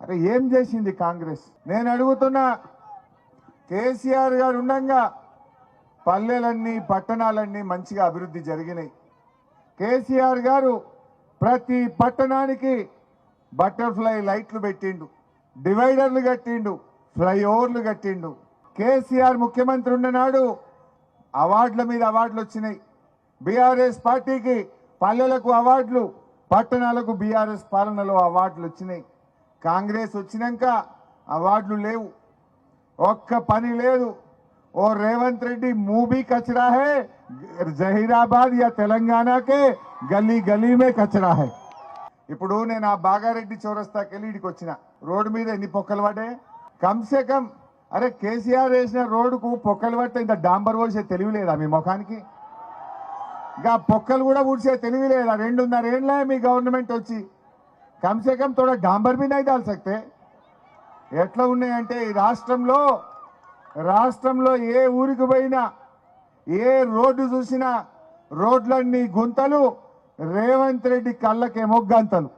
అరే ఏం చేసింది కాంగ్రెస్? నేను అడుగుతున్నా, కేసీఆర్ గారు ఉండగా పల్లెలన్నీ పట్టణాలన్నీ మంచిగా అభివృద్ధి జరిగినాయి. కేసీఆర్ గారు ప్రతి పట్టణానికి బటర్ఫ్లై లైట్లు పెట్టిండు, డివైడర్లు కట్టిండు, ఫ్లైఓవర్లు కట్టిండు. కేసీఆర్ ముఖ్యమంత్రి ఉన్ననాడు అవార్డుల మీద అవార్డులు వచ్చినాయి. బీఆర్ఎస్ పార్టీకి పల్లెలకు అవార్డులు, పట్టణాలకు బీఆర్ఎస్ పాలనలో అవార్డులు వచ్చినాయి. కాంగ్రెస్ వచ్చినాక అవార్డులు లేవు, ఒక్క పని లేదు. ఓ రేవంత్ రెడ్డి మూవీ కచరా హై, జహీరాబాద్ యా తెలంగాణకే గల్లీ గల్లీ మే కచరా హై. ఇప్పుడు నేను ఆ బాగారెడ్డి చౌరస్తాకి వెళ్ళి ఇడికి వచ్చిన, రోడ్డు మీద ఎన్ని పొక్కలు పడ్డాయి? కమ్సే కమ్ అరే కేసీఆర్ వేసిన రోడ్డుకు పొక్కలు పడితే ఇంత డాంబర్ పోసే తెలివి లేదా మీ ముఖానికి? ఇంకా పొక్కలు కూడా ఊడ్చే తెలివి లేదా? 2.5 ఏళ్ళ మీ గవర్నమెంట్ వచ్చి కమ్సే కమ్ తోడ డాంబర్ మీద అయితే సక్తే. ఎట్లా ఉన్నాయంటే ఈ రాష్ట్రంలో ఏ ఊరికి పోయినా, ఏ రోడ్డు చూసినా రోడ్లన్నీ గుంతలు, రేవంత్ రెడ్డి కళ్ళకేమో గంతలు.